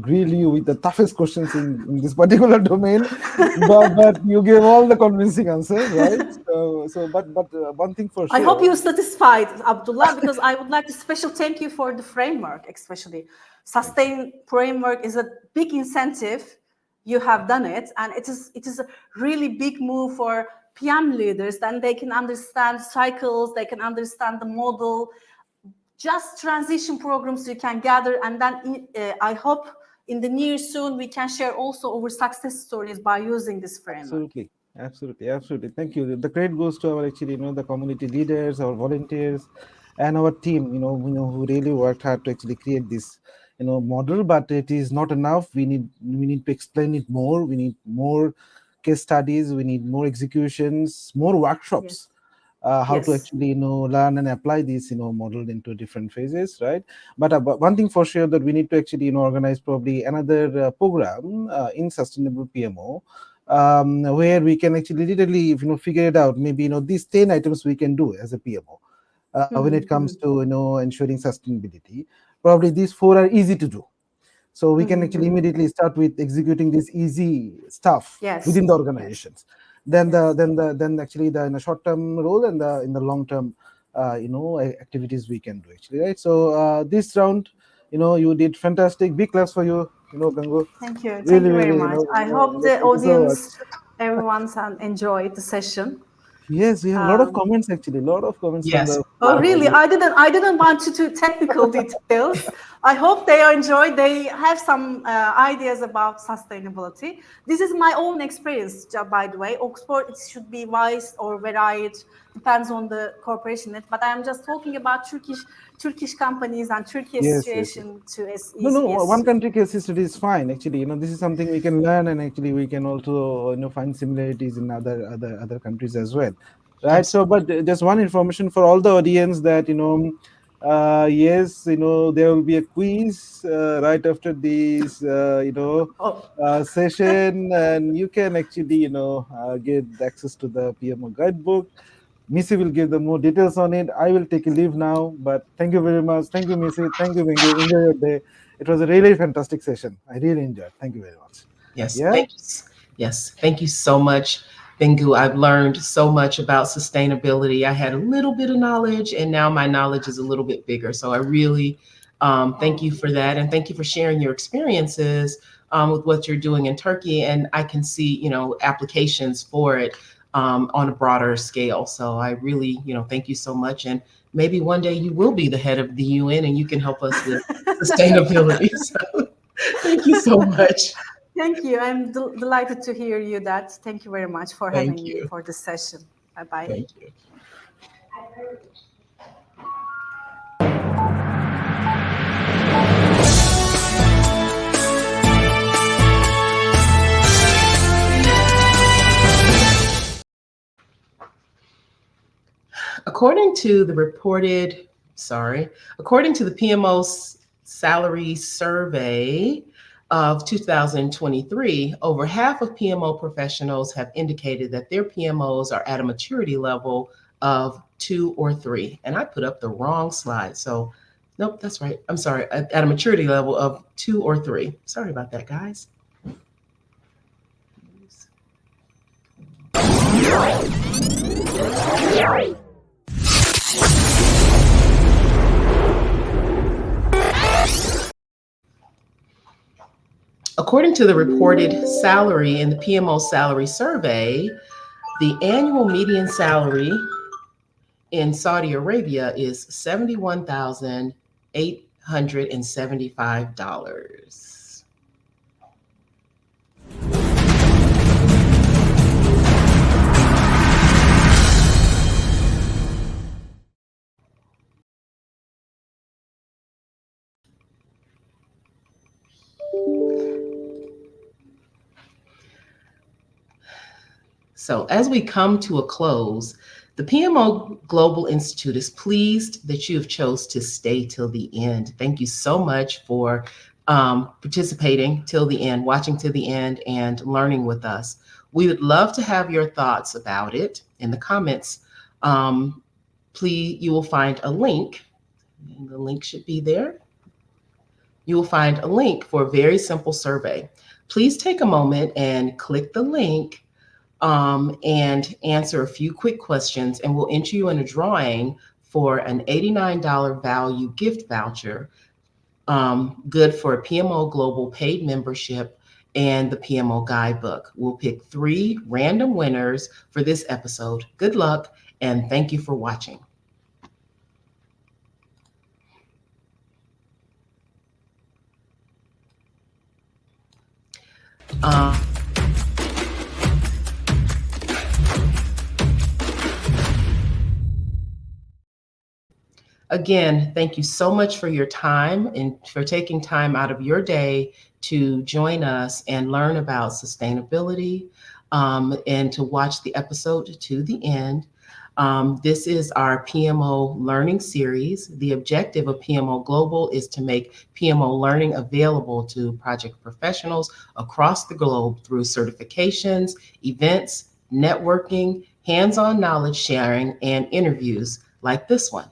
C: grill you with the toughest questions in this particular domain, but you gave all the convincing answers, right? But one thing for sure.
B: I hope you're satisfied, Abdullah, because I would like to special thank you for the framework, especially. Sustain framework is a big incentive. You have done it, and it is a really big move for PM leaders. Then they can understand cycles, they can understand the model. Just transition programs you can gather, and then I hope in the near soon we can share also our success stories by using this framework.
C: Absolutely. Thank you. The credit goes to our the community leaders, our volunteers, and our team. Who really worked hard to actually create this model. But it is not enough. We need to explain it more. We need more case studies. We need more executions, more workshops. How to actually learn and apply this model into different phases, right? But one thing for sure, that we need to actually organize probably another program in sustainable PMO, where we can actually literally figure it out. Maybe these 10 items we can do as a PMO when it comes to ensuring sustainability. Probably these 4 are easy to do. So we can actually immediately start with executing this easy stuff within the organizations. Then actually in the short term role and in the long term activities we can do actually, right? So this round you did fantastic. Big claps for you, Bengu.
B: Thank you very much. I hope the audience, everyone's enjoyed the session.
C: Yes, we have a lot of comments actually. A lot of comments from the.
B: Oh, really? I didn't want you to technical details. I hope they enjoyed. They have some ideas about sustainability. This is my own experience, by the way. Oxford, it should be wise or varied, depends on the corporation. But I am just talking about Turkish companies and Turkish situation to
C: No, one country case history is fine actually. This is something we can learn, and actually we can also find similarities in other countries as well, right? So but just one information for all the audience, that yes, there will be a quiz right after this session, and you can actually get access to the PMO guidebook. Missy will give the more details on it. I will take a leave now, but thank you very much. Thank you, Missy. Thank you, Bengu. Enjoy your day. It was a really fantastic session. I really enjoyed. Thank you very much.
A: Yes. Thank you so much, Bengu. I've learned so much about sustainability. I had a little bit of knowledge, and now my knowledge is a little bit bigger. So I really thank you for that, and thank you for sharing your experiences with what you're doing in Turkey. And I can see, applications for it on a broader scale. So I really, thank you so much. And maybe one day you will be the head of the UN and you can help us with sustainability. So thank you so much.
B: Thank you. I'm delighted to hear you that. Thank you very much for having me for this session. Bye-bye.
A: Thank you. According to the PMO salary survey of 2023, over half of PMO professionals have indicated that their PMOs are at a maturity level of 2 or 3. And I put up the wrong slide. So, nope, that's right. I'm sorry. At a maturity level of 2 or 3. Sorry about that, guys. According to the reported salary in the PMO salary survey, The annual median salary in Saudi Arabia is $71,875. So, as we come to a close, the PMO Global Institute is pleased that you have chose to stay till the end. Thank you so much for participating till the end, watching till the end, and learning with us. We would love to have your thoughts about it in the comments. Please, you will find a link, and the link should be there. You will find a link for a very simple survey. Please take a moment and click the link and answer a few quick questions, and we'll enter you in a drawing for an $89 value gift voucher, good for a PMO Global paid membership and the PMO guidebook. We'll pick 3 random winners for this episode. Good luck, and thank you for watching. Um, Again, thank you so much for your time and for taking time out of your day to join us and learn about sustainability, and to watch the episode to the end. This is our PMO Learning Series. The objective of PMO Global is to make PMO learning available to project professionals across the globe through certifications, events, networking, hands-on knowledge sharing, and interviews like this one.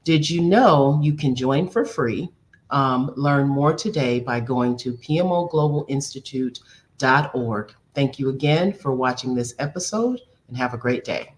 A: Did you know you can join for free? Learn more today by going to pmoglobalinstitute.org. Thank you again for watching this episode, and have a great day.